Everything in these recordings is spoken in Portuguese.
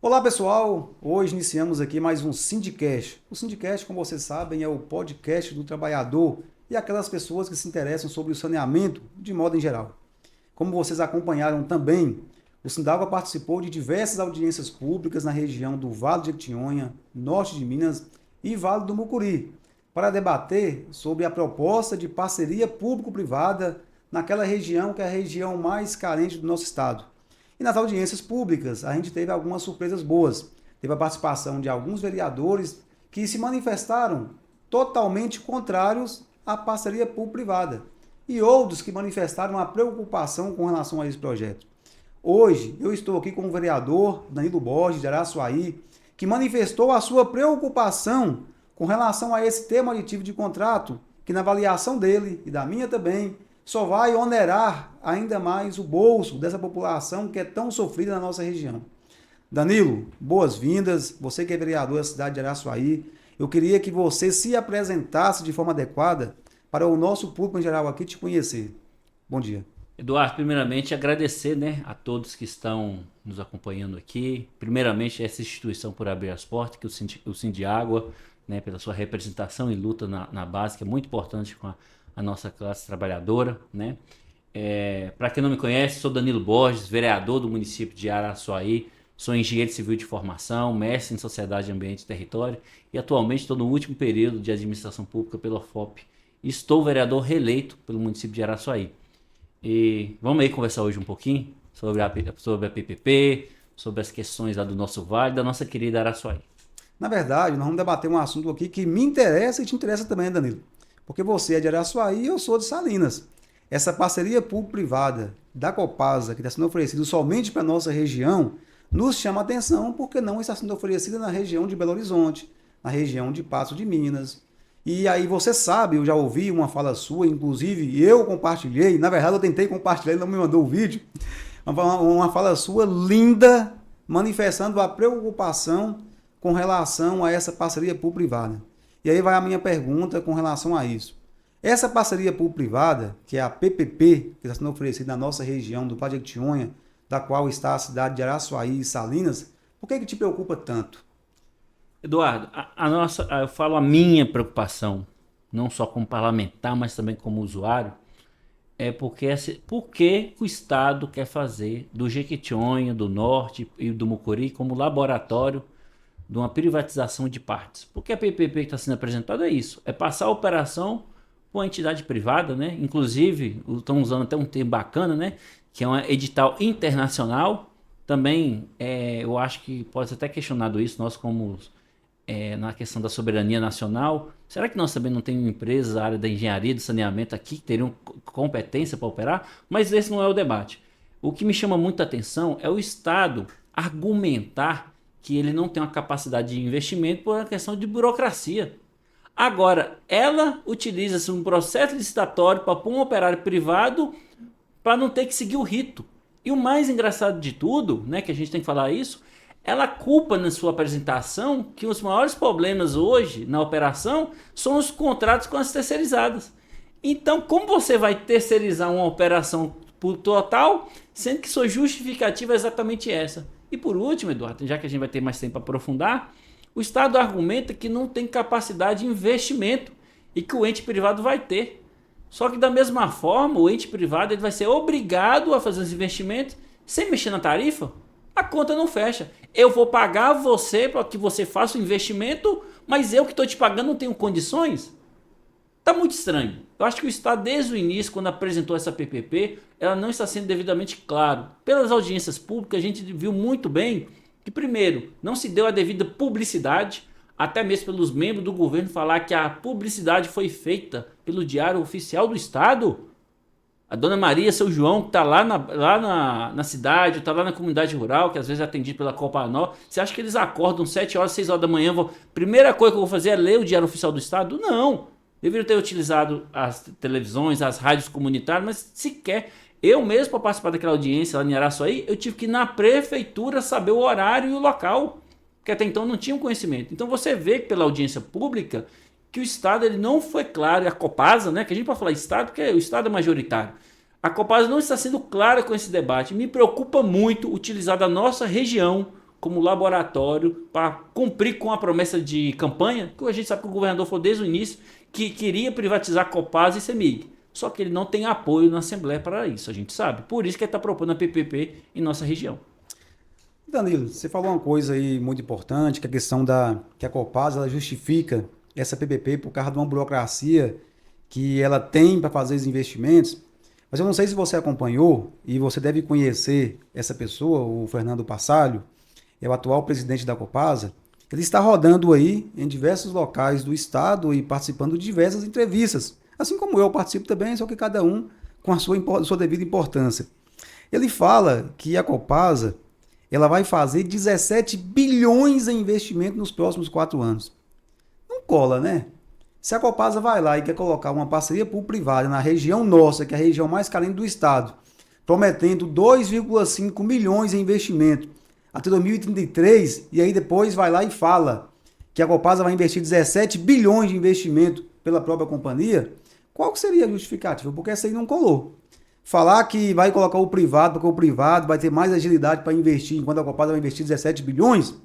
Olá pessoal, hoje iniciamos aqui mais um Sindicast. O Sindicast, como vocês sabem, é o podcast do trabalhador e aquelas pessoas que se interessam sobre o saneamento de modo em geral. Como vocês acompanharam também, o Sindagua participou de diversas audiências públicas na região do Vale de Jequitinhonha, norte de Minas e Vale do Mucuri, para debater sobre a proposta de parceria público-privada naquela região que é a região mais carente do nosso estado. E nas audiências públicas, a gente teve algumas surpresas boas. Teve a participação de alguns vereadores que se manifestaram totalmente contrários à parceria público-privada e outros que manifestaram a preocupação com relação a esse projeto. Hoje, eu estou aqui com o vereador Danilo Borges, de Araçuaí, que manifestou a sua preocupação com relação a esse termo aditivo de contrato, que na avaliação dele e da minha também, só vai onerar ainda mais o bolso dessa população que é tão sofrida na nossa região. Danilo, boas-vindas. Você que é vereador da cidade de Araçuaí, eu queria que você se apresentasse de forma adequada para o nosso público em geral aqui te conhecer. Bom dia. Eduardo, primeiramente agradecer, a todos que estão nos acompanhando aqui. Primeiramente, essa instituição por abrir as portas, que o Sindiagua, pela sua representação e luta na base, que é muito importante com a nossa classe trabalhadora. Para quem não me conhece, sou Danilo Borges, vereador do município de Araçuaí, sou engenheiro civil de formação, mestre em Sociedade, Ambiente e Território e atualmente estou no último período de Administração Pública pela FOP. Estou vereador reeleito pelo município de Araçuaí. E vamos aí conversar hoje um pouquinho sobre a PPP, sobre as questões lá do nosso vale, da nossa querida Araçuaí. Na verdade, nós vamos debater um assunto aqui que me interessa e te interessa também, Danilo. Porque você é de Araçuaí e eu sou de Salinas. Essa parceria público-privada da Copasa, que está sendo oferecida somente para a nossa região, nos chama a atenção porque não está sendo oferecida na região de Belo Horizonte, na região de Passo de Minas. E aí você sabe, eu já ouvi uma fala sua, inclusive eu compartilhei, na verdade eu tentei compartilhar, ele não me mandou o vídeo, uma fala sua linda, manifestando a preocupação com relação a essa parceria público-privada. E aí vai a minha pergunta com relação a isso. Essa parceria público-privada, que é a PPP, que está sendo oferecida na nossa região do Vale de Jequitinhonha, da qual está a cidade de Araçuaí e Salinas, por que te preocupa tanto? Eduardo, eu falo a minha preocupação, não só como parlamentar, mas também como usuário, é porque o Estado quer fazer do Jequitinhonha, do Norte e do Mucuri como laboratório de uma privatização de partes. Porque a PPP que está sendo apresentada é isso, é passar a operação para uma entidade privada, Inclusive, estão usando até um termo bacana, que é um edital internacional. Também, eu acho que pode ser até questionado isso, nós como na questão da soberania nacional, será que nós também não temos empresas da área da engenharia, do saneamento aqui que teriam competência para operar? Mas esse não é o debate. O que me chama muita atenção é o Estado argumentar que ele não tem uma capacidade de investimento por uma questão de burocracia. Agora, ela utiliza-se um processo licitatório para pôr um operário privado para não ter que seguir o rito. E o mais engraçado de tudo, que a gente tem que falar isso, ela culpa na sua apresentação que os maiores problemas hoje na operação são os contratos com as terceirizadas. Então, como você vai terceirizar uma operação por total, sendo que sua justificativa é exatamente essa? E por último, Eduardo, já que a gente vai ter mais tempo para aprofundar, o Estado argumenta que não tem capacidade de investimento e que o ente privado vai ter. Só que da mesma forma, o ente privado ele vai ser obrigado a fazer os investimentos sem mexer na tarifa. A conta não fecha. Eu vou pagar você para que você faça o investimento, mas eu que estou te pagando não tenho condições? Está muito estranho. Eu acho que o Estado, desde o início, quando apresentou essa PPP, ela não está sendo devidamente claro. Pelas audiências públicas, a gente viu muito bem que, primeiro, não se deu a devida publicidade, até mesmo pelos membros do governo falar que a publicidade foi feita pelo Diário Oficial do Estado. A Dona Maria, seu João, que está lá na cidade, está lá na comunidade rural, que às vezes é atendido pela Copanó, você acha que eles acordam 7 horas, 6 horas da manhã, primeira coisa que eu vou fazer é ler o Diário Oficial do Estado? Não. Deveriam ter utilizado as televisões, as rádios comunitárias, mas sequer. Eu mesmo, para participar daquela audiência lá em Araçuaí, eu tive que ir na prefeitura saber o horário e o local, que até então não tinha um conhecimento. Então você vê pela audiência pública que o Estado ele não foi claro, e a Copasa, que a gente pode falar Estado, porque o Estado é majoritário. A Copasa não está sendo clara com esse debate. Me preocupa muito utilizar da nossa região como laboratório para cumprir com a promessa de campanha, que a gente sabe que o governador falou desde o início que queria privatizar Copasa e CEMIG. Só que ele não tem apoio na Assembleia para isso, a gente sabe. Por isso que ele está propondo a PPP em nossa região. Danilo, você falou uma coisa aí muito importante, que a questão que a Copasa ela justifica essa PPP por causa de uma burocracia que ela tem para fazer os investimentos. Mas eu não sei se você acompanhou, e você deve conhecer essa pessoa, o Fernando Passalio, é o atual presidente da Copasa. Ele está rodando aí em diversos locais do estado e participando de diversas entrevistas. Assim como eu participo também, só que cada um com a sua devida importância. Ele fala que a Copasa ela vai fazer 17 bilhões em investimento nos próximos 4 anos. Não cola, né? Se a Copasa vai lá e quer colocar uma parceria público-privada na região nossa, que é a região mais carente do estado, prometendo 2,5 milhões em investimento até 2033, e aí depois vai lá e fala que a Copasa vai investir 17 bilhões de investimento pela própria companhia, qual seria a justificativa? Porque essa aí não colou. Falar que vai colocar o privado, porque o privado vai ter mais agilidade para investir, enquanto a Copasa vai investir 17 bilhões,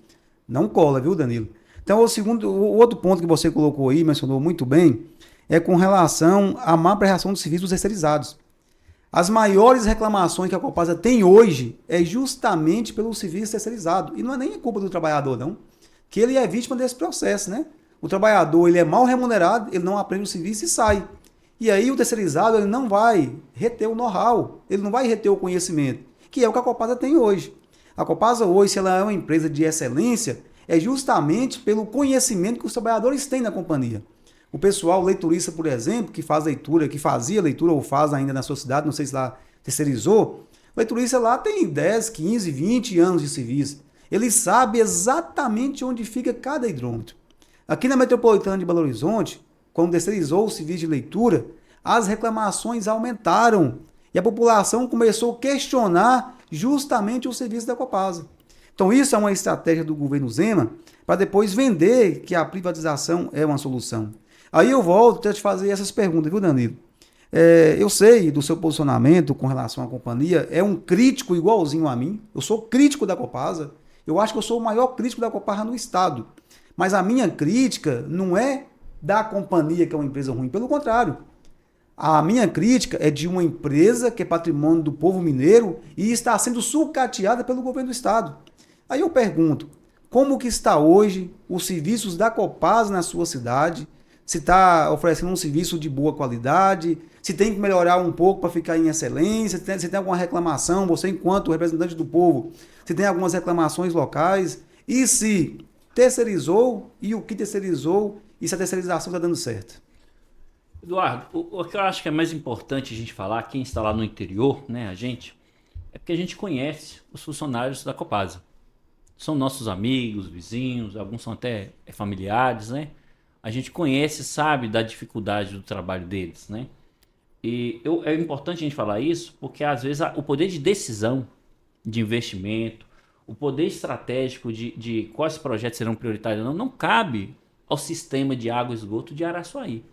não cola, viu, Danilo? Então, o outro ponto que você colocou aí, mencionou muito bem, é com relação à má prestação de serviços terceirizados. As maiores reclamações que a Copasa tem hoje é justamente pelo serviço terceirizado. E não é nem culpa do trabalhador, não. Que ele é vítima desse processo, né? O trabalhador ele é mal remunerado, ele não aprende o serviço e sai. E aí o terceirizado ele não vai reter o know-how, ele não vai reter o conhecimento, que é o que a Copasa tem hoje. A Copasa hoje, se ela é uma empresa de excelência, é justamente pelo conhecimento que os trabalhadores têm na companhia. O pessoal leiturista, por exemplo, que faz leitura, que fazia leitura ou faz ainda na sua cidade, não sei se lá terceirizou, o leiturista lá tem 10, 15, 20 anos de serviço. Ele sabe exatamente onde fica cada hidrômetro. Aqui na Metropolitana de Belo Horizonte, quando terceirizou o serviço de leitura, as reclamações aumentaram e a população começou a questionar justamente o serviço da Copasa. Então isso é uma estratégia do governo Zema para depois vender que a privatização é uma solução. Aí eu volto a te fazer essas perguntas, viu, Danilo? Eu sei do seu posicionamento com relação à companhia, é um crítico igualzinho a mim. Eu sou crítico da Copasa, eu acho que eu sou o maior crítico da Copasa no estado. Mas a minha crítica não é da companhia que é uma empresa ruim, pelo contrário. A minha crítica é de uma empresa que é patrimônio do povo mineiro e está sendo sucateada pelo governo do estado. Aí eu pergunto, como que está hoje os serviços da Copasa na sua cidade? Se está oferecendo um serviço de boa qualidade, se tem que melhorar um pouco para ficar em excelência, se tem alguma reclamação, você enquanto representante do povo, se tem algumas reclamações locais, e se terceirizou e o que terceirizou e se a terceirização está dando certo. Eduardo, o que eu acho que é mais importante a gente falar, quem está lá no interior, né, a gente, é porque a gente conhece os funcionários da Copasa. São nossos amigos, vizinhos, alguns são até familiares, né? A gente conhece, sabe da dificuldade do trabalho deles, né? E é importante a gente falar isso porque às vezes o poder de decisão, de investimento, o poder estratégico de quais projetos serão prioritários ou não cabe ao sistema de água e esgoto de Araçuaí.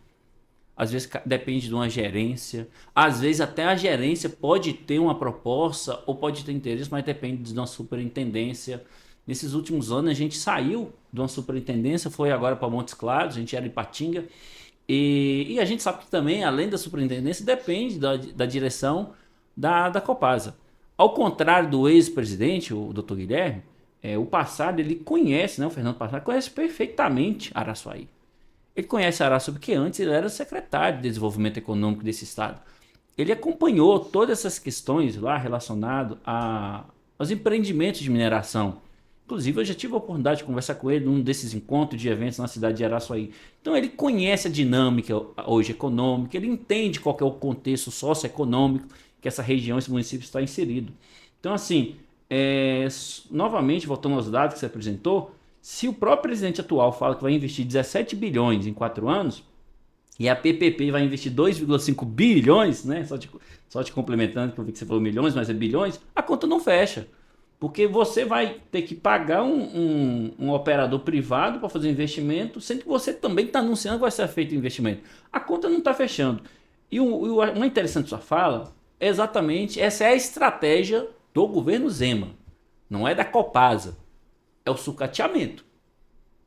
Às vezes depende de uma gerência, às vezes até a gerência pode ter uma proposta ou pode ter interesse, mas depende de uma superintendência. Nesses últimos anos a gente saiu de uma superintendência, foi agora para Montes Claros, a gente era em Ipatinga, e a gente sabe que também, além da superintendência, depende da direção da Copasa. Ao contrário do ex-presidente, o Dr. Guilherme, o passado ele conhece, né, o Fernando Passado conhece perfeitamente Araçuaí. Ele conhece Araçuaí porque antes ele era secretário de Desenvolvimento Econômico desse estado. Ele acompanhou todas essas questões lá relacionadas aos empreendimentos de mineração. Inclusive, eu já tive a oportunidade de conversar com ele num desses encontros de eventos na cidade de Araçuaí. Então, ele conhece a dinâmica hoje econômica, ele entende qual que é o contexto socioeconômico que essa região, esse município está inserido. Então, assim, novamente, voltando aos dados que você apresentou, se o próprio presidente atual fala que vai investir 17 bilhões em 4 anos, e a PPP vai investir 2,5 bilhões, né? Só te complementando, que eu vi que você falou milhões, mas é bilhões, a conta não fecha. Porque você vai ter que pagar um operador privado para fazer investimento, sendo que você também está anunciando que vai ser feito investimento. A conta não está fechando. E uma interessante sua fala é exatamente essa é a estratégia do governo Zema, não é da Copasa. é o sucateamento.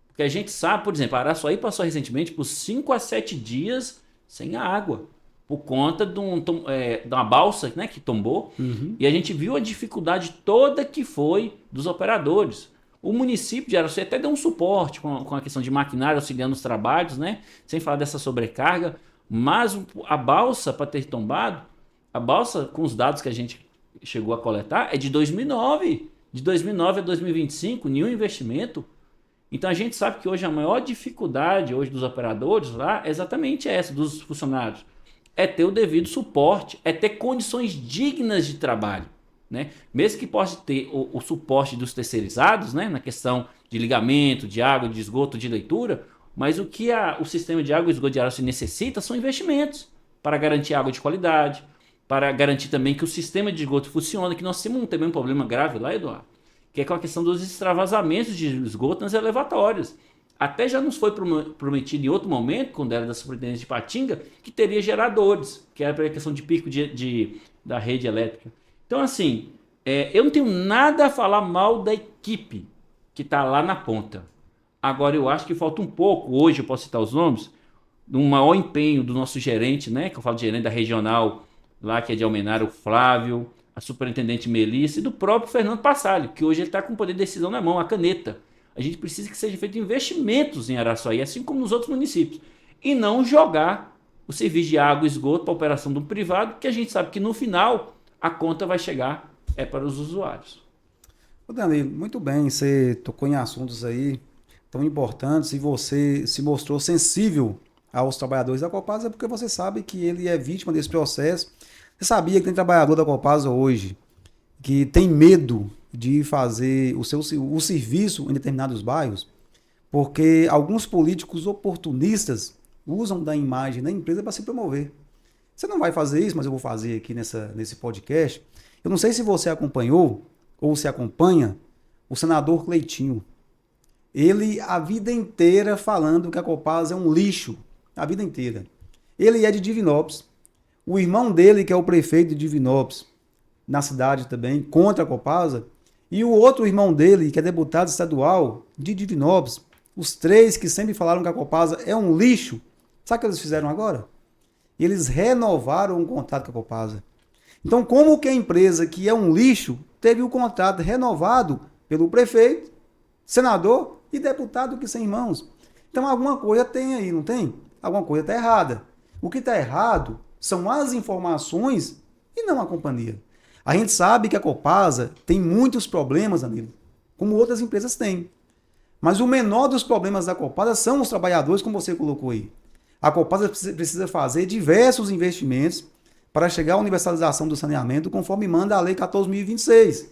Porque a gente sabe, por exemplo, a Araçuaí passou recentemente por 5 a 7 dias sem água, por conta de uma balsa, né, que tombou. E a gente viu a dificuldade toda que foi dos operadores. O município de Araçuaí até deu um suporte com a questão de maquinário auxiliando os trabalhos, né, sem falar dessa sobrecarga. Mas a balsa, para ter tombado, a balsa, com os dados que a gente chegou a coletar, é de 2009. De 2009 a 2025, nenhum investimento. Então a gente sabe que hoje a maior dificuldade hoje dos operadores lá é exatamente essa, dos funcionários. É ter o devido suporte, é ter condições dignas de trabalho. Né? Mesmo que possa ter o suporte dos terceirizados, né? Na questão de ligamento, de água, de esgoto, de leitura, mas o que o sistema de água e esgoto de Araçuaí necessita são investimentos para garantir água de qualidade, para garantir também que o sistema de esgoto funcione, que nós temos também um problema grave lá, Eduardo, que é com a questão dos extravasamentos de esgoto nas elevatórias. Até já nos foi prometido em outro momento, quando era da Superintendência de Ipatinga, que teria geradores, que era para a questão de pico da rede elétrica. Então, assim, eu não tenho nada a falar mal da equipe que está lá na ponta. Agora, eu acho que falta um pouco, hoje eu posso citar os nomes, do maior empenho do nosso gerente, né? Que eu falo de gerente da regional, lá que é de Almenara, o Flávio, a superintendente Melissa e do próprio Fernando Passalho, que hoje ele está com o poder de decisão na mão, a caneta. A gente precisa que sejam feitos investimentos em Araçuaí, assim como nos outros municípios. E não jogar o serviço de água e esgoto para a operação de um privado, que a gente sabe que no final a conta vai chegar para os usuários. Ô Danilo, muito bem, você tocou em assuntos aí tão importantes e você se mostrou sensível aos trabalhadores da Copasa, porque você sabe que ele é vítima desse processo. Você sabia que tem trabalhador da Copasa hoje que tem medo de fazer o serviço em determinados bairros, porque alguns políticos oportunistas usam da imagem da empresa para se promover. Você não vai fazer isso, mas eu vou fazer aqui nesse podcast. Eu não sei se você acompanhou ou se acompanha o senador Cleitinho. Ele, a vida inteira, falando que a Copasa é um lixo. A vida inteira. Ele é de Divinópolis. O irmão dele, que é o prefeito de Divinópolis, na cidade também, contra a Copasa. E o outro irmão dele, que é deputado estadual de Divinópolis. Os três que sempre falaram que a Copasa é um lixo. Sabe o que eles fizeram agora? Eles renovaram o contrato com a Copasa. Então, como que a empresa que é um lixo teve o contrato renovado pelo prefeito, senador e deputado que são irmãos? Então, alguma coisa tem aí, não tem? Alguma coisa está errada. O que está errado são as informações e não a companhia. A gente sabe que a Copasa tem muitos problemas, amigo, como outras empresas têm. Mas o menor dos problemas da Copasa são os trabalhadores, como você colocou aí. A Copasa precisa fazer diversos investimentos para chegar à universalização do saneamento, conforme manda a Lei 14.026.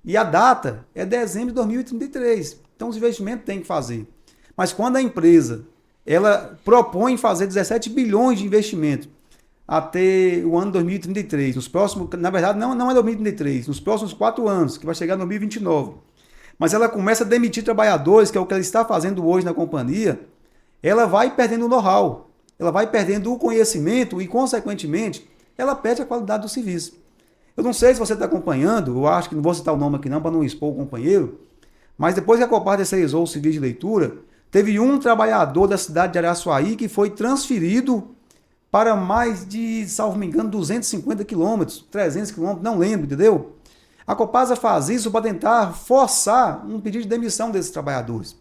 E a data é dezembro de 2033. Então, os investimentos têm que fazer. Mas quando a empresa ela propõe fazer 17 bilhões de investimento até o ano 2033, nos próximos, na verdade, não é 2033, nos próximos 4 anos, que vai chegar em 2029. Mas ela começa a demitir trabalhadores, que é o que ela está fazendo hoje na companhia. Ela vai perdendo o know-how, ela vai perdendo o conhecimento e, consequentemente, ela perde a qualidade do serviço. Eu não sei se você está acompanhando, eu acho que não vou citar o nome aqui não, para não expor o companheiro, mas depois que a Copasa terceirizou o serviço de leitura, teve um trabalhador da cidade de Araçuaí que foi transferido para mais de, salvo me engano, 250 quilômetros, 300 quilômetros, não lembro, entendeu? A Copasa faz isso para tentar forçar um pedido de demissão desses trabalhadores.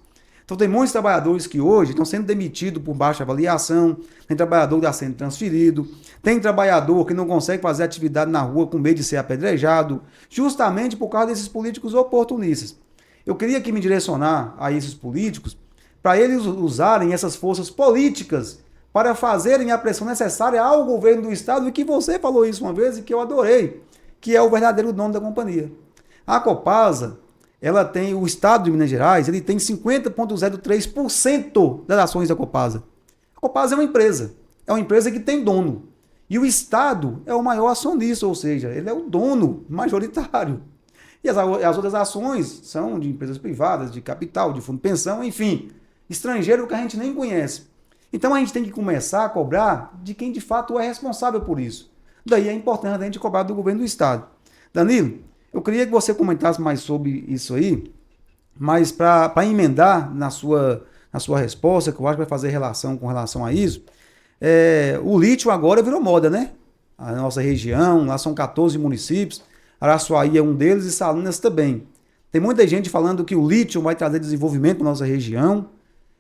Então tem muitos trabalhadores que hoje estão sendo demitidos por baixa avaliação, tem trabalhador que está sendo transferido, tem trabalhador que não consegue fazer atividade na rua com medo de ser apedrejado, justamente por causa desses políticos oportunistas. Eu queria aqui me direcionar a esses políticos para eles usarem essas forças políticas para fazerem a pressão necessária ao governo do estado, e que você falou isso uma vez e que eu adorei, que é o verdadeiro dono da companhia. A Copasa, ela tem, o estado de Minas Gerais, ele tem 50,03% das ações da Copasa. A Copasa é uma empresa que tem dono. E o estado é o maior acionista, ou seja, ele é o dono majoritário. E as outras ações são de empresas privadas, de capital, de fundo de pensão, enfim, estrangeiro que a gente nem conhece. Então a gente tem que começar a cobrar de quem de fato é responsável por isso. Daí é importante a gente cobrar do governo do estado. Danilo, eu queria que você comentasse mais sobre isso aí, Mas para emendar na sua resposta, que eu acho que vai fazer relação com relação a isso, o lítio agora virou moda, né? A nossa região, lá são 14 municípios, Araçuaí é um deles e Salinas também. Tem muita gente falando que o lítio vai trazer desenvolvimento para nossa região,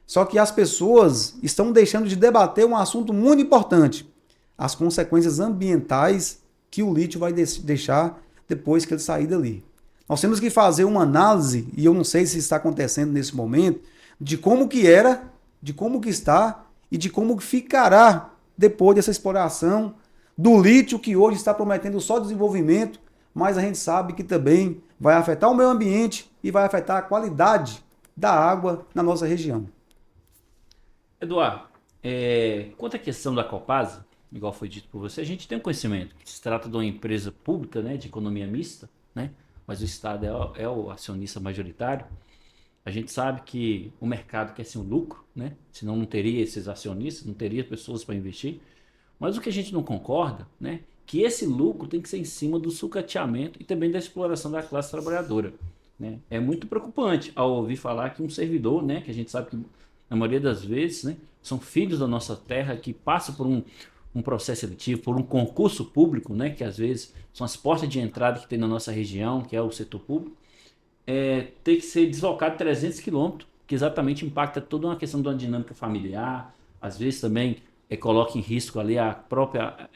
só que as pessoas estão deixando de debater um assunto muito importante, as consequências ambientais que o lítio vai deixar depois que ele sair dali. Nós temos que fazer uma análise, e eu não sei se está acontecendo nesse momento, de como que era, de como que está e de como que ficará depois dessa exploração do lítio que hoje está prometendo só desenvolvimento, mas a gente sabe que também vai afetar o meio ambiente e vai afetar a qualidade da água na nossa região. Eduardo, quanto à questão da Copasa, igual foi dito por você, a gente tem um conhecimento que se trata de uma empresa pública, né, de economia mista, né, mas o Estado é o acionista majoritário. A gente sabe que o mercado quer sim o lucro, né, senão não teria esses acionistas, não teria pessoas para investir. Mas o que a gente não concorda, né, que esse lucro tem que ser em cima do sucateamento e também da exploração da classe trabalhadora. Né? É muito preocupante ao ouvir falar que um servidor, né, que a gente sabe que na maioria das vezes, né, são filhos da nossa terra que passam por um processo seletivo, por um concurso público, né, que às vezes são as portas de entrada que tem na nossa região, que é o setor público, ter que ser deslocado 300 quilômetros, que exatamente impacta toda uma questão de uma dinâmica familiar, às vezes também coloca em risco ali a própria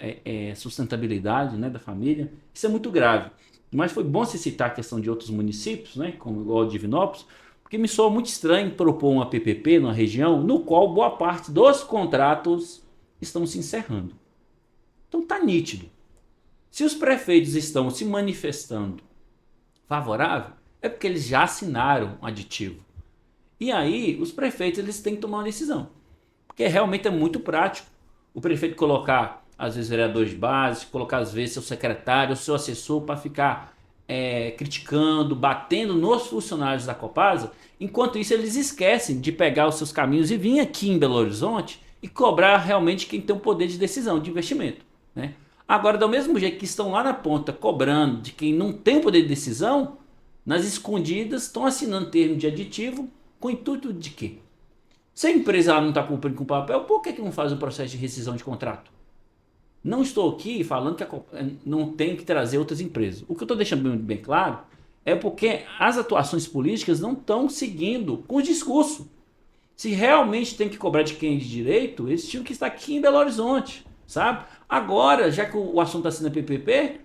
sustentabilidade, né, da família. Isso é muito grave. Mas foi bom se citar a questão de outros municípios, né, como igual o Divinópolis, porque me soa muito estranho propor uma PPP numa região no qual boa parte dos contratos estão se encerrando. Então está nítido. Se os prefeitos estão se manifestando favorável, é porque eles já assinaram um aditivo. E aí os prefeitos eles têm que tomar uma decisão. Porque realmente é muito prático o prefeito colocar, às vezes, vereadores de base, colocar, às vezes, seu secretário, seu assessor para ficar criticando, batendo nos funcionários da Copasa. Enquanto isso, eles esquecem de pegar os seus caminhos e vir aqui em Belo Horizonte e cobrar realmente quem tem o poder de decisão, de investimento. Né? Agora, do mesmo jeito que estão lá na ponta cobrando de quem não tem o poder de decisão, nas escondidas estão assinando termo de aditivo com o intuito de quê? Se a empresa não está cumprindo com o papel, por que não faz o processo de rescisão de contrato? Não estou aqui falando que não tem que trazer outras empresas. O que eu estou deixando bem claro é porque as atuações políticas não estão seguindo com o discurso. Se realmente tem que cobrar de quem é de direito, eles tinham que estar aqui em Belo Horizonte, sabe? Agora, já que o assunto está sendo a PPP,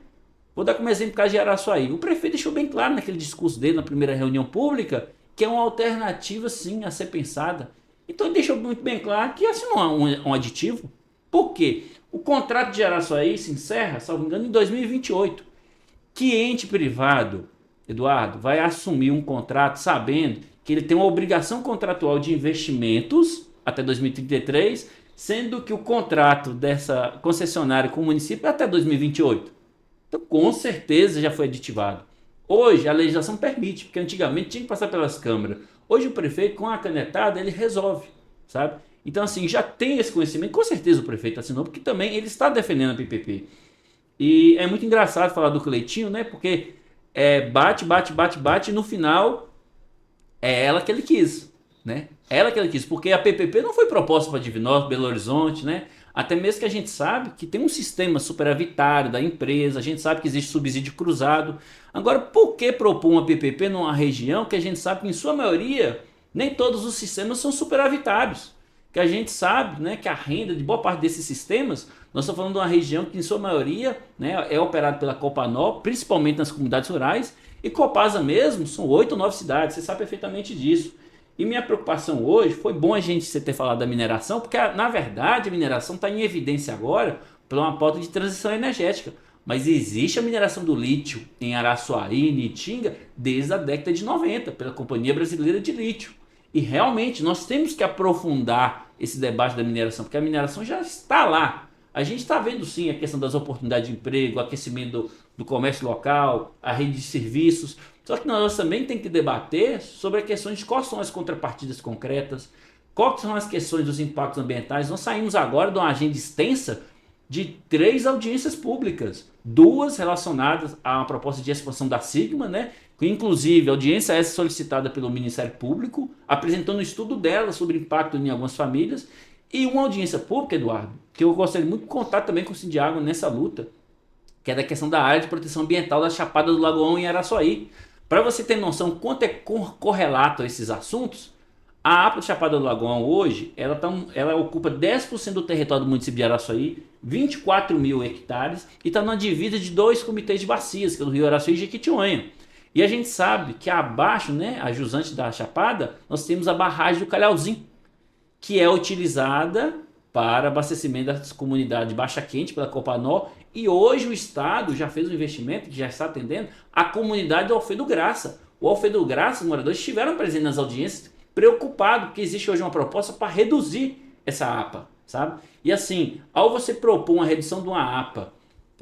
vou dar como exemplo o caso de Araçuaí. O prefeito deixou bem claro naquele discurso dele na primeira reunião pública que é uma alternativa sim a ser pensada. Então ele deixou muito bem claro que assinou um aditivo. Por quê? O contrato de Araçuaí se encerra, salvo engano, em 2028. Que ente privado, Eduardo, vai assumir um contrato sabendo que ele tem uma obrigação contratual de investimentos até 2033, sendo que o contrato dessa concessionária com o município é até 2028? Então, com certeza já foi aditivado. Hoje a legislação permite, porque antigamente tinha que passar pelas câmaras. Hoje o prefeito, com a canetada, ele resolve, sabe? Então, assim, já tem esse conhecimento. Com certeza o prefeito assinou, porque também ele está defendendo a PPP. E é muito engraçado falar do Cleitinho, né? Porque bate, e no final é ela que ele quis, né? Ela que ele quis, porque a PPP não foi proposta para Divinópolis, Belo Horizonte, né? Até mesmo que a gente sabe que tem um sistema superavitário da empresa, a gente sabe que existe subsídio cruzado. Agora, por que propor uma PPP numa região que a gente sabe que, em sua maioria, nem todos os sistemas são superavitários? Que a gente sabe, né, que a renda de boa parte desses sistemas, nós estamos falando de uma região que, em sua maioria, né, é operada pela Copanó, principalmente nas comunidades rurais, e Copasa mesmo, são 8 ou 9 cidades, você sabe perfeitamente disso. E minha preocupação hoje, foi bom a gente ter falado da mineração, porque na verdade a mineração está em evidência agora por uma pauta de transição energética. Mas existe a mineração do lítio em Araçuaí, em Itinga, desde a década de 90, pela Companhia Brasileira de Lítio. E realmente nós temos que aprofundar esse debate da mineração, porque a mineração já está lá. A gente está vendo sim a questão das oportunidades de emprego, o aquecimento do comércio local, a rede de serviços. Só que nós também temos que debater sobre a questão de quais são as contrapartidas concretas, quais são as questões dos impactos ambientais. Nós saímos agora de uma agenda extensa de 3 audiências públicas, 2 relacionadas a uma proposta de expansão da Sigma, né? Inclusive, a audiência essa solicitada pelo Ministério Público, apresentando um estudo dela sobre o impacto em algumas famílias, e uma audiência pública, Eduardo, que eu gostaria muito de contar também com o Sindiágua nessa luta, que é da questão da área de proteção ambiental da Chapada do Lagoão em Araçuaí. Para você ter noção quanto é correlato a esses assuntos, a APA de Chapada do Lagoão hoje, ela ocupa 10% do território do município de Araçuaí, 24 mil hectares, e está na divisa de 2 comitês de bacias, que é o Rio Araçuaí e Jequitinhonha. E a gente sabe que abaixo, né, a jusante da Chapada, nós temos a barragem do Calhauzinho, que é utilizada para abastecimento das comunidades de Baixa Quente pela Copanor, e hoje o Estado já fez um investimento que já está atendendo a comunidade do Alfredo Graça. O Alfredo Graça, os moradores estiveram presentes nas audiências, preocupados, porque existe hoje uma proposta para reduzir essa APA, sabe? E assim, ao você propor uma redução de uma APA,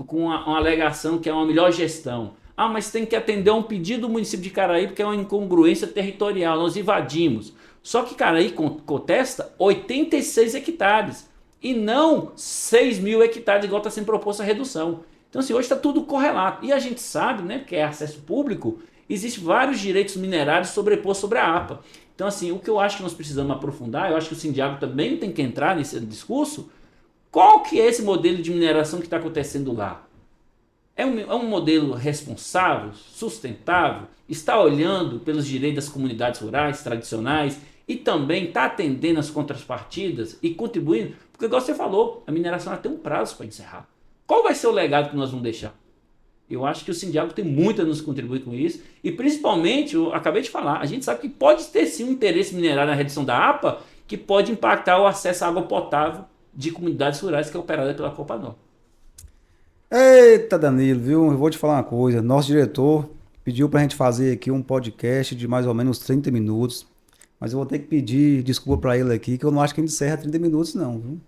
com uma alegação que é uma melhor gestão, mas tem que atender a um pedido do município de Caraí, porque é uma incongruência territorial, nós invadimos. Só que Caraí contesta 86 hectares e não 6 mil hectares, igual está sendo proposta a redução. Então, assim, hoje está tudo correlato. E a gente sabe, né, porque é acesso público, existem vários direitos minerários sobrepostos sobre a APA. Então, assim, o que eu acho que nós precisamos aprofundar, eu acho que o Sindiágua também tem que entrar nesse discurso, qual que é esse modelo de mineração que está acontecendo lá? É um modelo responsável, sustentável, está olhando pelos direitos das comunidades rurais, tradicionais, e também está atendendo as contrapartidas e contribuindo, porque igual você falou, a mineração tem um prazo para encerrar. Qual vai ser o legado que nós vamos deixar? Eu acho que o Sindiágua tem muito a nos contribuir com isso, e principalmente, eu acabei de falar, a gente sabe que pode ter sim um interesse minerário na redução da APA, que pode impactar o acesso à água potável de comunidades rurais que é operada pela Copanor. Eita, Danilo, viu? Eu vou te falar uma coisa. Nosso diretor pediu pra gente fazer aqui um podcast de mais ou menos 30 minutos. Mas eu vou ter que pedir desculpa pra ele aqui, que eu não acho que a gente encerra 30 minutos, não, viu?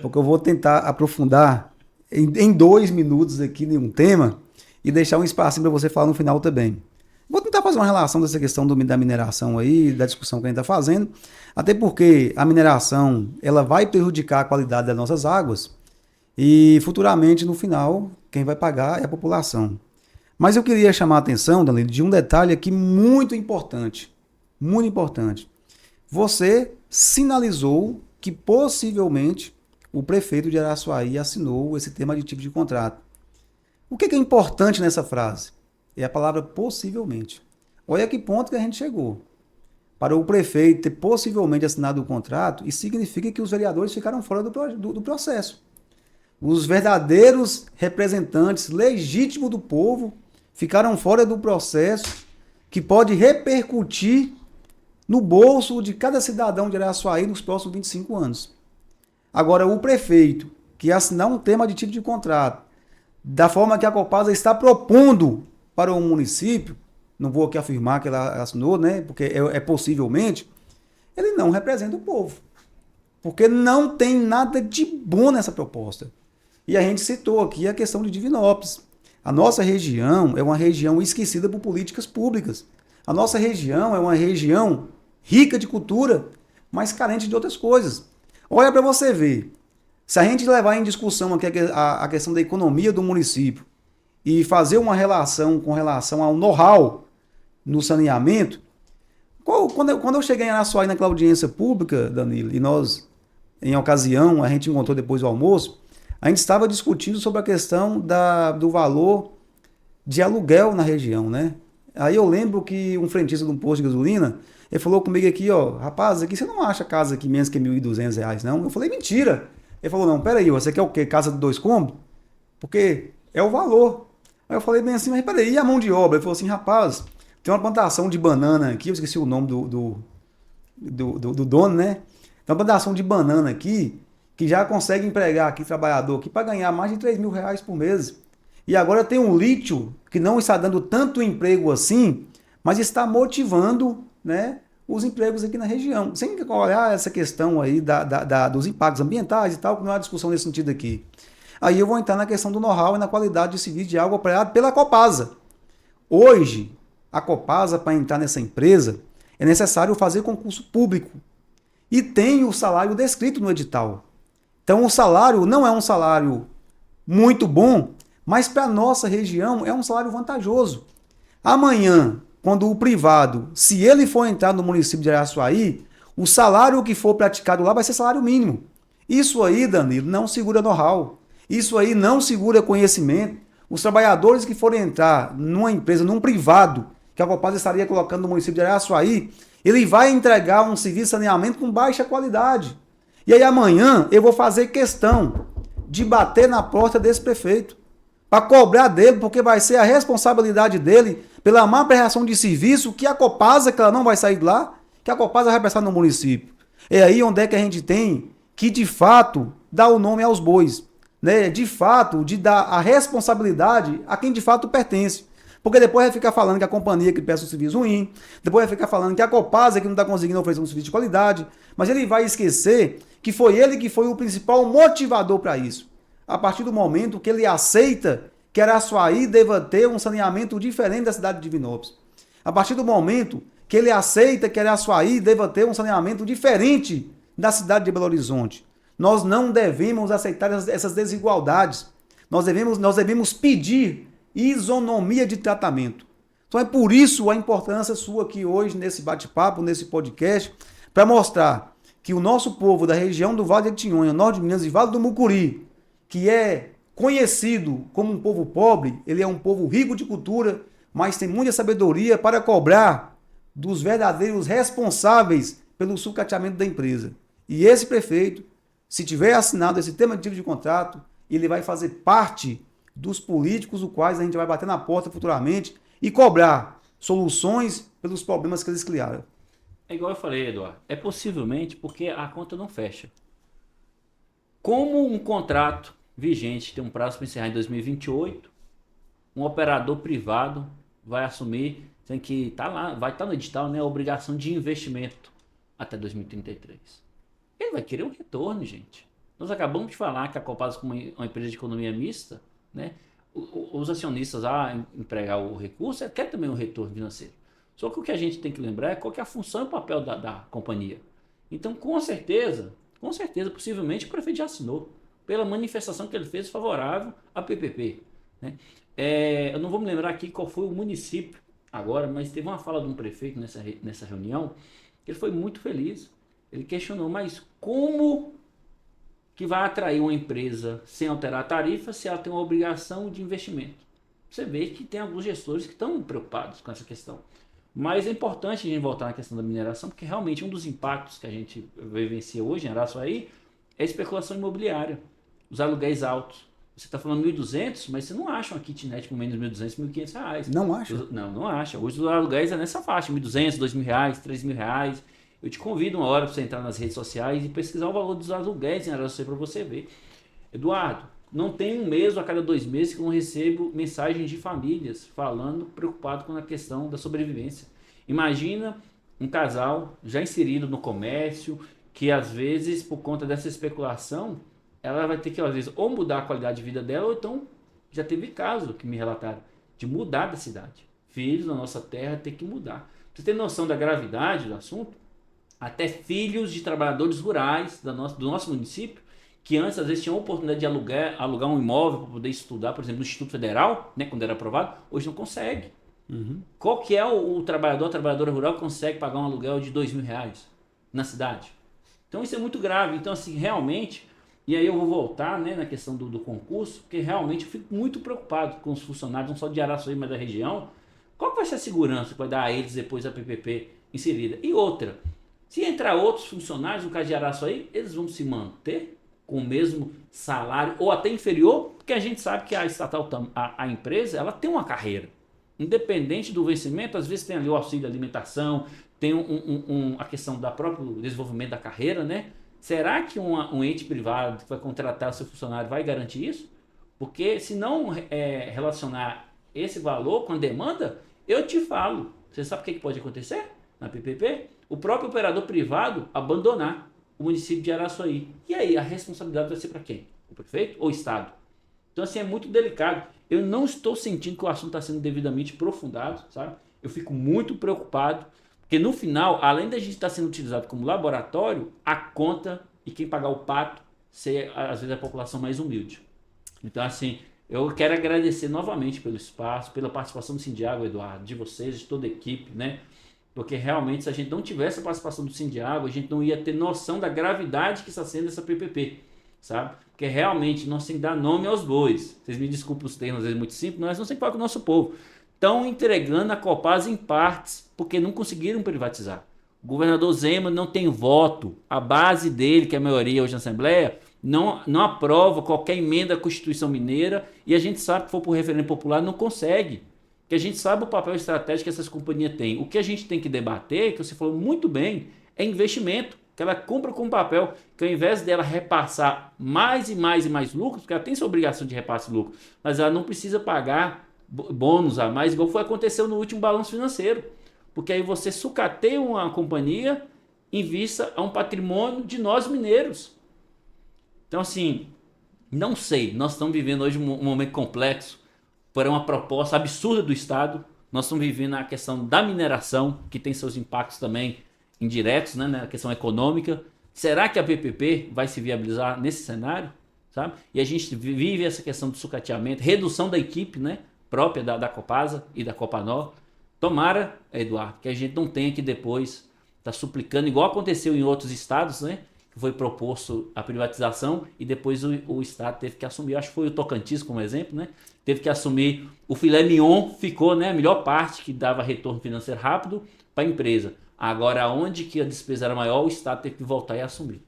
Porque eu vou tentar aprofundar em 2 minutos aqui em um tema e deixar um espacinho pra você falar no final também. Vou tentar fazer uma relação dessa questão da mineração aí, da discussão que a gente está fazendo, até porque a mineração ela vai prejudicar a qualidade das nossas águas e futuramente, no final, quem vai pagar é a população. Mas eu queria chamar a atenção, Danilo, de um detalhe aqui muito importante. Muito importante. Você sinalizou que possivelmente o prefeito de Araçuaí assinou esse termo aditivo de contrato. O que é importante nessa frase? É a palavra possivelmente. Olha que ponto que a gente chegou. Para o prefeito ter possivelmente assinado o contrato, isso significa que os vereadores ficaram fora do processo. Os verdadeiros representantes legítimos do povo ficaram fora do processo que pode repercutir no bolso de cada cidadão de Araçuaí nos próximos 25 anos. Agora, o prefeito que assinar um termo aditivo de contrato, da forma que a Copasa está propondo para o município, não vou aqui afirmar que ela assinou, né, porque é possivelmente, ele não representa o povo. Porque não tem nada de bom nessa proposta. E a gente citou aqui a questão de Divinópolis. A nossa região é uma região esquecida por políticas públicas. A nossa região é uma região rica de cultura, mas carente de outras coisas. Olha para você ver. Se a gente levar em discussão aqui a questão da economia do município e fazer uma relação com relação ao know-how no saneamento, quando eu cheguei em Araçuaí naquela audiência pública, Danilo, e nós, em ocasião, a gente encontrou depois do almoço, a gente estava discutindo sobre a questão do valor de aluguel na região, né? Aí eu lembro que um frentista de um posto de gasolina, ele falou comigo aqui, ó, rapaz, aqui você não acha casa aqui menos que R$1.200, não? Eu falei, mentira. Ele falou, não, peraí, você quer o quê? Casa de 2 cômodos? Porque é o valor. Aí eu falei bem assim, mas peraí, e a mão de obra? Ele falou assim, rapaz, tem uma plantação de banana aqui, eu esqueci o nome do dono, né? Tem uma plantação de banana aqui, que já consegue empregar aqui, trabalhador aqui, para ganhar mais de R$3.000 por mês. E agora tem um lítio, que não está dando tanto emprego assim, mas está motivando, né, os empregos aqui na região. Sem olhar essa questão aí dos impactos ambientais e tal, que não há discussão nesse sentido aqui. Aí eu vou entrar na questão do know-how e na qualidade de serviço de água operado pela Copasa. Hoje, a Copasa, para entrar nessa empresa, é necessário fazer concurso público. E tem o salário descrito no edital. Então, o salário não é um salário muito bom, mas para a nossa região é um salário vantajoso. Amanhã, quando o privado, se ele for entrar no município de Araçuaí, o salário que for praticado lá vai ser salário mínimo. Isso aí, Danilo, não segura know-how. Isso aí não segura conhecimento. Os trabalhadores que forem entrar numa empresa, num privado, que a Copasa estaria colocando no município de Araçuaí, ele vai entregar um serviço de saneamento com baixa qualidade. E aí amanhã eu vou fazer questão de bater na porta desse prefeito para cobrar dele, porque vai ser a responsabilidade dele pela má prestação de serviço que a Copasa, que ela não vai sair de lá, que a Copasa vai prestar no município. É aí onde é que a gente tem que, de fato, dar o nome aos bois. Né? De fato, de dar a responsabilidade a quem de fato pertence. Porque depois vai ficar falando que a companhia que presta um serviço ruim, depois vai ficar falando que a Copasa que não está conseguindo oferecer um serviço de qualidade, mas ele vai esquecer que foi ele que foi o principal motivador para isso. A partir do momento que ele aceita que Araçuaí deva ter um saneamento diferente da cidade de Divinópolis. A partir do momento que ele aceita que Araçuaí deva ter um saneamento diferente da cidade de Belo Horizonte. Nós não devemos aceitar essas desigualdades. Nós devemos pedir isonomia de tratamento. Então é por isso a importância sua aqui hoje nesse bate-papo, nesse podcast, para mostrar que o nosso povo da região do Vale de Jequitinhonha, Norte de Minas e Vale do Mucuri, que é conhecido como um povo pobre, ele é um povo rico de cultura, mas tem muita sabedoria para cobrar dos verdadeiros responsáveis pelo sucateamento da empresa. E esse prefeito, se tiver assinado esse termo de contrato, ele vai fazer parte dos políticos, os quais a gente vai bater na porta futuramente e cobrar soluções pelos problemas que eles criaram. É igual eu falei, Eduardo, é possivelmente porque a conta não fecha. Como um contrato vigente tem um prazo para encerrar em 2028, um operador privado vai assumir, tem que tá lá, vai estar no edital, né, a obrigação de investimento até 2033. Ele vai querer um retorno, gente. Nós acabamos de falar que a Copasa, como uma empresa de economia mista, né, os acionistas empregar o recurso, quer também um retorno financeiro. Só que o que a gente tem que lembrar é qual que é a função e o papel da companhia. Então, com certeza, possivelmente o prefeito já assinou pela manifestação que ele fez favorável à PPP. Né? Eu não vou me lembrar aqui qual foi o município agora, mas teve uma fala de um prefeito nessa reunião que ele foi muito feliz. Ele questionou, mas como que vai atrair uma empresa sem alterar a tarifa se ela tem uma obrigação de investimento? Você vê que tem alguns gestores que estão preocupados com essa questão. Mas é importante a gente voltar na questão da mineração, porque realmente um dos impactos que a gente vivencia hoje em Araçuaí é a especulação imobiliária, os aluguéis altos. Você está falando 1.200, mas você não acha uma kitnet por menos de 1.200, 1.500 reais. Não acha? Não acha. Hoje os aluguéis é nessa faixa, 1.200, 2.000 reais, 3.000 reais. Eu te convido uma hora para você entrar nas redes sociais e pesquisar o valor dos aluguéis em Araçuaí para você ver. Eduardo, não tem um mês ou a cada 2 meses que eu não recebo mensagens de famílias falando, preocupado com a questão da sobrevivência. Imagina um casal já inserido no comércio, que às vezes, por conta dessa especulação, ela vai ter que, às vezes, ou mudar a qualidade de vida dela, ou então, já teve caso que me relataram, de mudar da cidade. Filhos da nossa terra ter que mudar. Pra você ter noção da gravidade do assunto, até filhos de trabalhadores rurais do nosso município, que antes às vezes tinham a oportunidade de alugar um imóvel para poder estudar, por exemplo, no Instituto Federal, né, quando era aprovado, hoje não consegue. Uhum. Qual que é o trabalhador, a trabalhadora rural que consegue pagar um aluguel de 2.000 reais na cidade? Então isso é muito grave. Então assim, realmente, e aí eu vou voltar, né, na questão do concurso, porque realmente eu fico muito preocupado com os funcionários, não só de Araçuaí, mas da região. Qual vai ser a segurança que vai dar a eles depois da PPP inserida? E outra, se entrar outros funcionários, no caso de Araçuaí, eles vão se manter com o mesmo salário ou até inferior, porque a gente sabe que a estatal, a empresa, ela tem uma carreira. Independente do vencimento, às vezes tem ali o auxílio alimentação, tem a questão do próprio desenvolvimento da carreira, né? Será que um ente privado que vai contratar o seu funcionário vai garantir isso? Porque se não relacionar esse valor com a demanda, eu te falo, você sabe o que pode acontecer na PPP? O próprio operador privado abandonar o município de Araçuaí. E aí, a responsabilidade vai ser para quem? O prefeito ou o Estado? Então, assim, é muito delicado. Eu não estou sentindo que o assunto está sendo devidamente aprofundado, sabe? Eu fico muito preocupado, porque no final, além da gente estar sendo utilizado como laboratório, a conta e quem pagar o pato ser, às vezes, a população mais humilde. Então, assim, Eu quero agradecer novamente pelo espaço, pela participação do Sindiágua, Eduardo, de vocês, de toda a equipe, né? Porque realmente, se a gente não tivesse a participação do Sindiágua, a gente não ia ter noção da gravidade que está sendo essa PPP, sabe? Porque realmente nós temos que dar nome aos bois. Vocês me desculpem os termos, às vezes muito simples, mas nós temos que falar com o nosso povo. Estão entregando a Copasa em partes, porque não conseguiram privatizar. O governador Zema não tem voto. A base dele, que é a maioria hoje na Assembleia, não aprova qualquer emenda à Constituição Mineira, e a gente sabe que for por referendo popular não consegue. Porque a gente sabe o papel estratégico que essas companhias têm. O que a gente tem que debater, que você falou muito bem, é investimento. Que ela compra com papel, que ao invés dela repassar mais e mais e mais lucros, porque ela tem sua obrigação de repasse de lucro, mas ela não precisa pagar bônus a mais, igual foi aconteceu no último balanço financeiro. Porque aí você sucateia uma companhia em vista a um patrimônio de nós mineiros. Então, assim, não sei, nós estamos vivendo hoje um momento complexo por uma proposta absurda do Estado. Nós estamos vivendo a questão da mineração, que tem seus impactos também indiretos, né, na questão econômica. Será que a PPP vai se viabilizar nesse cenário? Sabe? E a gente vive essa questão do sucateamento, redução da equipe, né, própria da Copasa e da Copanor. Tomara, Eduardo, que a gente não tenha que depois estar suplicando, igual aconteceu em outros estados, né? Que foi proposto a privatização e depois o Estado teve que assumir. Acho que foi o Tocantins como exemplo, né? Teve que assumir. O filé mignon ficou, né? A melhor parte que dava retorno financeiro rápido para a empresa. Agora, onde que a despesa era maior, o Estado teve que voltar e assumir.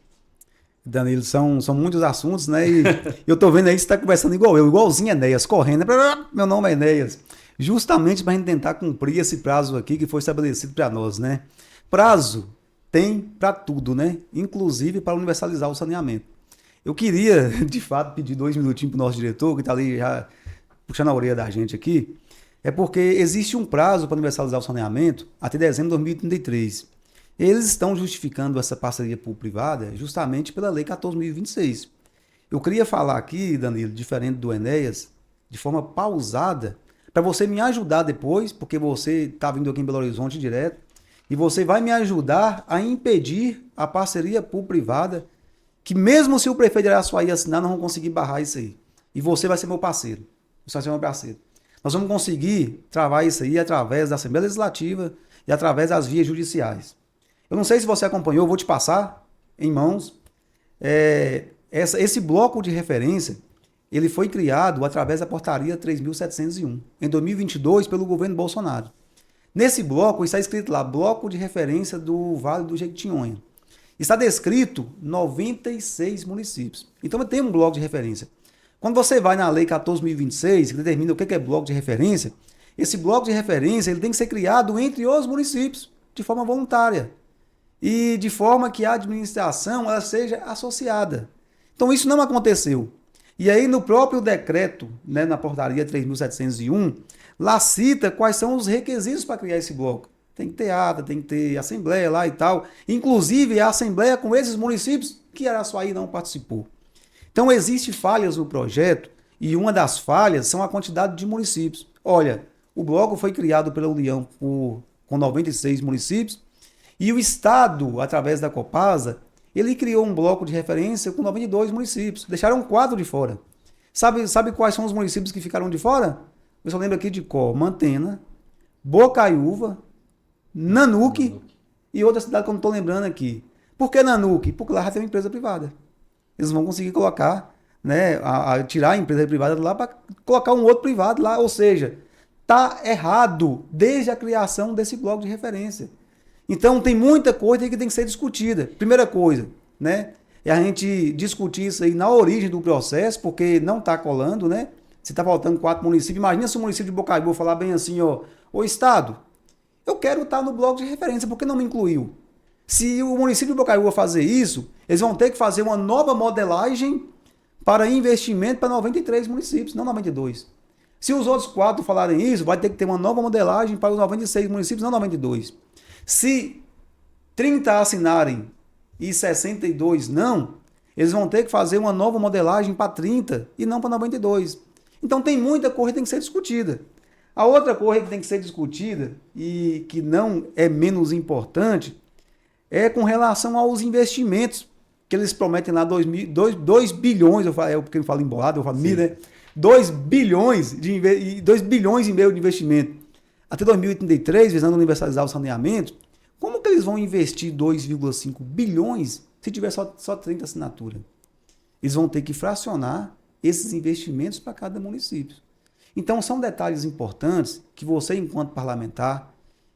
Danilo, são muitos assuntos, né? E eu tô vendo aí que você está conversando igual eu, igualzinho Enéas, correndo. Meu nome é Enéas. Justamente para a gente tentar cumprir esse prazo aqui que foi estabelecido para nós, né? Prazo tem para tudo, né? Inclusive para universalizar o saneamento. Eu queria, de fato, pedir 2 minutinhos para o nosso diretor, que está ali já puxando a orelha da gente aqui, é porque existe um prazo para universalizar o saneamento até dezembro de 2033. Eles estão justificando essa parceria público-privada justamente pela Lei 14.026. Eu queria falar aqui, Danilo, diferente do Enéas, de forma pausada, para você me ajudar depois, porque você está vindo aqui em Belo Horizonte direto, e você vai me ajudar a impedir a parceria público-privada, que mesmo se o prefeito de Araçuaí assinar, não vão conseguir barrar isso aí. E você vai ser meu parceiro. Você vai ser meu parceiro. Nós vamos conseguir travar isso aí através da Assembleia Legislativa e através das vias judiciais. Eu não sei se você acompanhou, eu vou te passar em mãos. Esse bloco de referência, ele foi criado através da portaria 3.701, em 2022, pelo governo Bolsonaro. Nesse bloco está escrito lá, bloco de referência do Vale do Jequitinhonha. Está descrito 96 municípios. Então tem um bloco de referência. Quando você vai na Lei 14.026, que determina o que é bloco de referência, esse bloco de referência ele tem que ser criado entre os municípios, de forma voluntária. E de forma que a administração ela seja associada. Então isso não aconteceu. E aí no próprio decreto, né, na portaria 3.701, lá cita quais são os requisitos para criar esse bloco. Tem que ter ata, tem que ter assembleia lá e tal. Inclusive a assembleia com esses municípios que Araçuaí não participou. Então existem falhas no projeto e uma das falhas são a quantidade de municípios. Olha, o bloco foi criado pela União com 96 municípios e o Estado, através da Copasa, ele criou um bloco de referência com 92 municípios. Deixaram 4 de fora. Sabe quais são os municípios que ficaram de fora? Eu só lembro aqui de Có, Mantena, Bocaiúva, Nanuque e outra cidade que eu não estou lembrando aqui. Por que Nanuque? Porque lá já tem uma empresa privada. Eles vão conseguir colocar, né, tirar a empresa privada lá para colocar um outro privado lá. Ou seja, está errado desde a criação desse bloco de referência. Então tem muita coisa que tem que ser discutida. Primeira coisa, né, é a gente discutir isso aí na origem do processo, porque não está colando, né? Se está faltando 4 municípios, imagina se o município de Bocaiúva falar bem assim, ô Estado, eu quero estar no bloco de referência, por que não me incluiu? Se o município de Bocaiúva fazer isso, eles vão ter que fazer uma nova modelagem para investimento para 93 municípios, não 92. Se os outros 4 falarem isso, vai ter que ter uma nova modelagem para os 96 municípios, não 92. Se 30 assinarem e 62 não, eles vão ter que fazer uma nova modelagem para 30 e não para 92. Então tem muita coisa que tem que ser discutida. A outra coisa que tem que ser discutida e que não é menos importante é com relação aos investimentos que eles prometem lá 2 bilhões, porque eu falo embolado, eu falo mil, né? 2 bilhões e 2 bilhões e meio de investimento até 2033, visando universalizar o saneamento, como que eles vão investir 2,5 bilhões se tiver só 30 assinaturas? Eles vão ter que fracionar esses investimentos para cada município. Então, são detalhes importantes que você, enquanto parlamentar,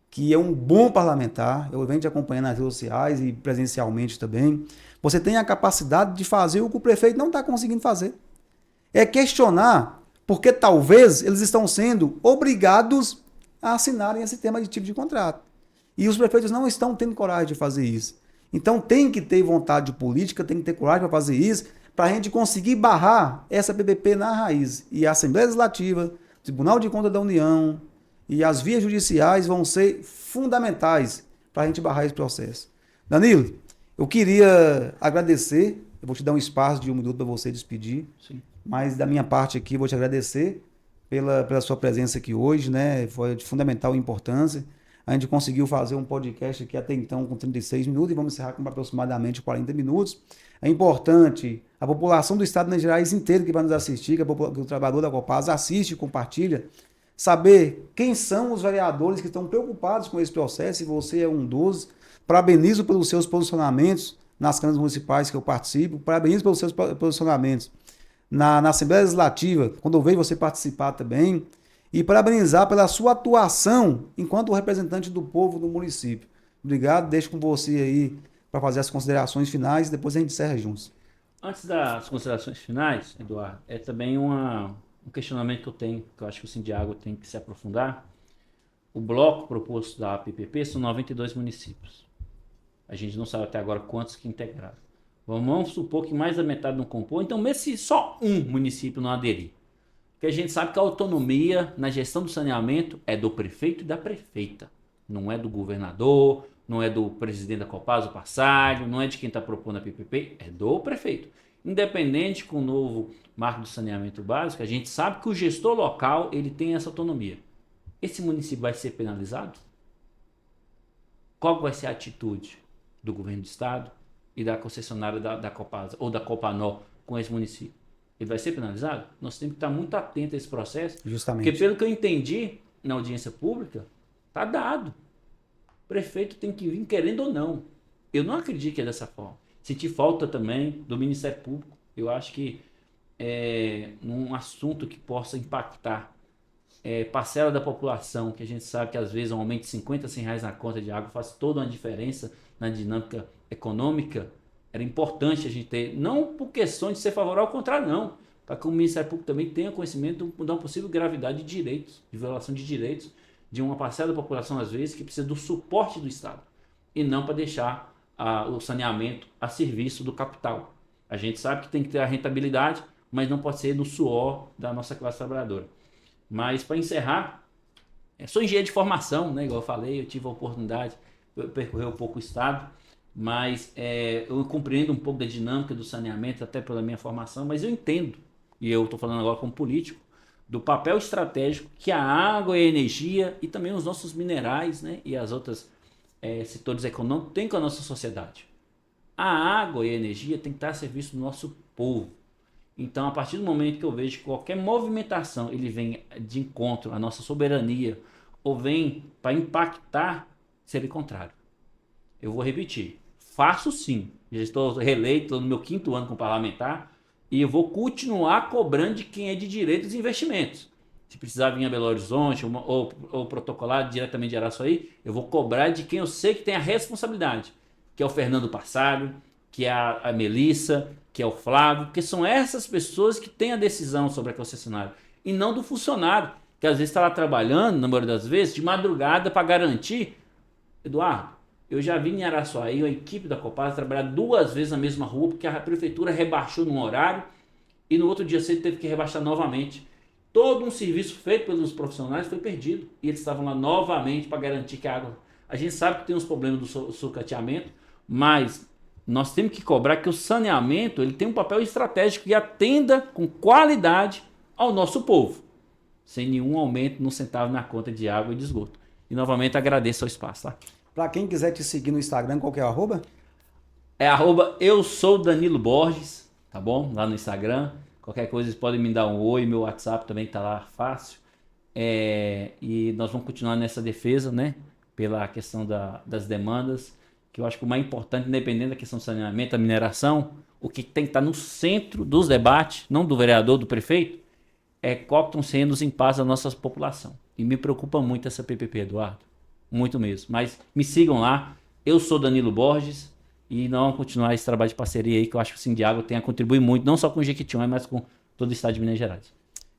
que é um bom parlamentar, eu venho te acompanhando nas redes sociais e presencialmente também, você tem a capacidade de fazer o que o prefeito não está conseguindo fazer. É questionar porque talvez eles estão sendo obrigados a assinarem esse tema de tipo de contrato. E os prefeitos não estão tendo coragem de fazer isso. Então tem que ter vontade política, tem que ter coragem para fazer isso, para a gente conseguir barrar essa PPP na raiz. E a Assembleia Legislativa, o Tribunal de Contas da União e as vias judiciais vão ser fundamentais para a gente barrar esse processo. Danilo, eu queria agradecer, eu vou te dar um espaço de 1 minuto para você despedir, Sim. mas da minha parte aqui eu vou te agradecer pela sua presença aqui hoje, né? Foi de fundamental importância. A gente conseguiu fazer um podcast aqui até então com 36 minutos e vamos encerrar com aproximadamente 40 minutos. É importante a população do estado de Minas Gerais inteiro que vai nos assistir, que o trabalhador da Copasa assiste e compartilha, saber quem são os vereadores que estão preocupados com esse processo, e você é um dos. Parabenizo pelos seus posicionamentos nas câmaras municipais que eu participo, parabenizo pelos seus posicionamentos na Assembleia Legislativa, quando eu vejo você participar também, e parabenizar pela sua atuação enquanto representante do povo do município. Obrigado, deixo com você aí para fazer as considerações finais e depois a gente encerra juntos. Antes das considerações finais, Eduardo, é também um questionamento que eu tenho, que eu acho que o Sindiágua tem que se aprofundar. O bloco proposto da PPP são 92 municípios. A gente não sabe até agora quantos que integraram. Vamos supor que mais da metade não compõe, então mesmo se só um município não aderir. Porque a gente sabe que a autonomia na gestão do saneamento é do prefeito e da prefeita. Não é do governador, não é do presidente da Copasa, o Passalho, não é de quem está propondo a PPP, é do prefeito. Independente com o novo marco do saneamento básico, a gente sabe que o gestor local ele tem essa autonomia. Esse município vai ser penalizado? Qual vai ser a atitude do governo do estado e da concessionária da Copasa ou da Copanó com esse município? Ele vai ser penalizado? Nós temos que estar muito atentos a esse processo. Justamente. Porque pelo que eu entendi na audiência pública, está dado. O prefeito tem que vir querendo ou não. Eu não acredito que é dessa forma. Senti falta também do Ministério Público. Eu acho que num assunto que possa impactar parcela da população, que a gente sabe que às vezes um aumento de 50, 100 reais na conta de água faz toda uma diferença na dinâmica econômica, era importante a gente ter, não por questão de ser favorável, ao contrário não, para que o Ministério Público também tenha conhecimento da possível gravidade de direitos, de violação de direitos de uma parcela da população às vezes que precisa do suporte do Estado e não para deixar o saneamento a serviço do capital. A gente sabe que tem que ter a rentabilidade, mas não pode ser no suor da nossa classe trabalhadora. Mas para encerrar, sou engenheiro de formação, né? Igual eu falei, eu tive a oportunidade de percorrer um pouco o estado, mas eu compreendo um pouco da dinâmica do saneamento, até pela minha formação, mas eu entendo, e eu estou falando agora como político, do papel estratégico que a água e a energia e também os nossos minerais, né? E as outras setores econômicos têm com a nossa sociedade. A água e a energia tem que estar a serviço do nosso povo. Então, a partir do momento que eu vejo que qualquer movimentação ele vem de encontro à nossa soberania ou vem para impactar, seria o contrário. Eu vou repetir. Faço sim. Já estou reeleito, estou no meu 5º ano como parlamentar e eu vou continuar cobrando de quem é de direitos e investimentos. Se precisar vir a Belo Horizonte ou protocolar diretamente de Araçuaí, eu vou cobrar de quem eu sei que tem a responsabilidade, que é o Fernando Passalho, que é a Melissa, que é o Flávio, porque são essas pessoas que têm a decisão sobre a concessionária e não do funcionário, que às vezes está lá trabalhando, na maioria das vezes, de madrugada para garantir. Eduardo, eu já vi em Araçuaí a equipe da Copasa trabalhar 2 vezes na mesma rua, porque a prefeitura rebaixou num horário e no outro dia cedo teve que rebaixar novamente. Todo um serviço feito pelos profissionais foi perdido e eles estavam lá novamente para garantir que a água... A gente sabe que tem uns problemas do sucateamento, mas nós temos que cobrar que o saneamento ele tem um papel estratégico e atenda com qualidade ao nosso povo, sem nenhum aumento no centavo na conta de água e de esgoto. E novamente agradeço ao espaço. Tá? Para quem quiser te seguir no Instagram, qual que é o arroba? É @eu sou Danilo Borges, tá bom? Lá no Instagram. Qualquer coisa, vocês podem me dar um oi, meu WhatsApp também está lá fácil. E nós vamos continuar nessa defesa, né? Pela questão das demandas, que eu acho que o mais importante, independente da questão do saneamento, da mineração, o que tem que estar no centro dos debates, não do vereador, do prefeito, é qual estão sendo os impasses da nossa população. E me preocupa muito essa PPP, Eduardo. Muito mesmo. Mas me sigam lá. Eu sou Danilo Borges e nós vamos continuar esse trabalho de parceria aí, que eu acho que o Sindiágua tem a contribuir muito, não só com o Jequitinhonha, mas com todo o estado de Minas Gerais.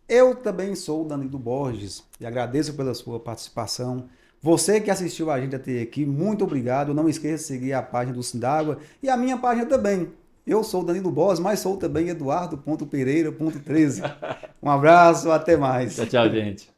Eu também sou o Danilo Borges e agradeço pela sua participação. Você que assistiu a gente até aqui, muito obrigado. Não esqueça de seguir a página do Sindágua e a minha página também. Eu sou o Danilo Borges, mas sou também Eduardo.Pereira.13. Um abraço, até mais. Tchau, tchau, gente.